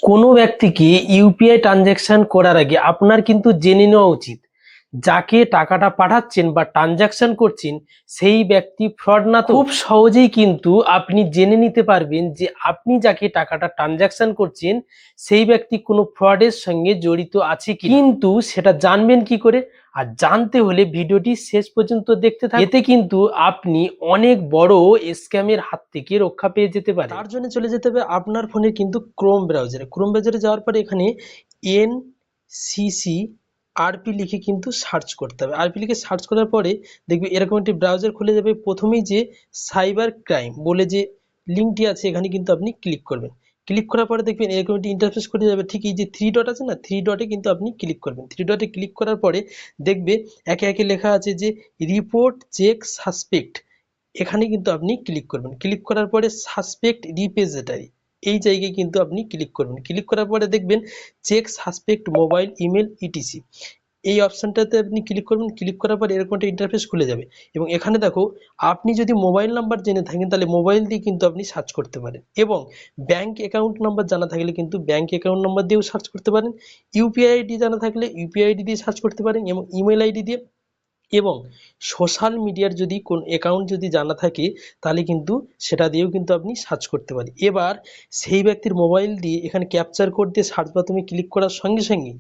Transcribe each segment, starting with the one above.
কোনো ব্যক্তিকে UPI transaction করার আগে আপনার কিন্তু জেনে নেওয়া উচিত যাকে টাকাটা পাঠাচ্ছেন বা ট্রানজ্যাকশন করছেন সেই ব্যক্তি ফ্রড না। তো খুব সহজেই কিন্তু আপনি জেনে নিতে পারবেন যে আপনি যাকে টাকাটা ট্রানজ্যাকশন করছেন সেই ব্যক্তি কোনো ফ্রডের সঙ্গে জড়িত আছে কি। কিন্তু সেটা জানবেন কি করে? আর জানতে হলে ভিডিওটি শেষ পর্যন্ত দেখতে থাকুন। এতে কিন্তু আপনি অনেক বড় স্ক্যামের হাত থেকে রক্ষা পেয়ে যেতে পারেন। তার জন্য চলে যেতে হবে আপনার ফোনে কিন্তু ক্রোম ব্রাউজারে যাওয়ার পরে এখানে NCC আরপি লিখে কিন্তু সার্চ করতে হবে। আরপি লিখে সার্চ করার পরে দেখবে এরকম একটি ব্রাউজার খুলে যাবে। প্রথমেই যে সাইবার ক্রাইম বলে যে লিঙ্কটি আছে এখানে কিন্তু আপনি ক্লিক করবেন। ক্লিক করার পরে দেখবেন এরকম একটি ইন্টারফেস খুলে যাবে। ঠিক এই যে থ্রি ডট আছে না, থ্রি ডটে কিন্তু আপনি ক্লিক করবেন। থ্রি ডটে ক্লিক করার পরে দেখবে একে একে লেখা আছে যে রিপোর্ট চেক সাসপেক্ট, এখানে কিন্তু আপনি ক্লিক করবেন। ক্লিক করার পরে সাসপেক্ট রিপোজিটরি এই জায়গায় কিন্তু আপনি ক্লিক করবেন। ক্লিক করার পরে দেখবেন check suspect mobile email ETC এই অপশনটাতে আপনি ক্লিক করবেন। ক্লিক করার পর এরকম একটা ইন্টারফেস খুলে যাবে এবং এখানে দেখো আপনি যদি মোবাইল নাম্বার জেনে থাকেন তাহলে মোবাইল দিয়ে কিন্তু আপনি সার্চ করতে পারেন এবং ব্যাংক অ্যাকাউন্ট নাম্বার জানা থাকলে কিন্তু ব্যাংক অ্যাকাউন্ট নাম্বার দিয়েও সার্চ করতে পারেন। ইউপিআই আইডি জানা থাকলে ইউপিআই আইডি দিয়ে সার্চ করতে পারেন এবং ইমেল আইডি দিয়ে, এবং সোশ্যাল মিডিয়ার যদি কোন অ্যাকাউন্ট যদি জানা থাকে তাহলে কিন্তু সেটা দিয়েও কিন্তু আপনি সার্চ করতে পারেন। এবার সেই ব্যক্তির মোবাইল দিয়ে এখানে ক্যাপচার কোড দিয়ে সার্চ বাটনে ক্লিক করার সঙ্গে সঙ্গে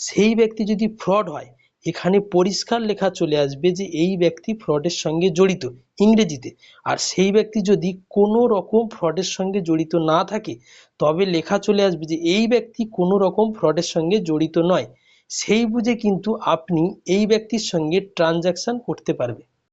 সেই ব্যক্তি যদি ফ্রড হয় এখানে পরিষ্কার লেখা চলে আসবে যে এই ব্যক্তি ফ্রডের সঙ্গে জড়িত ইংরেজিতে। আর সেই ব্যক্তি যদি কোনো রকম ফ্রডের সঙ্গে জড়িত না থাকে তবে লেখা চলে আসবে যে এই ব্যক্তি কোনো রকম ফ্রডের সঙ্গে জড়িত নয়। সেই বুঝে কিন্তু আপনি এই ব্যক্তির সঙ্গে ট্রানজ্যাকশন করতে পারবেন।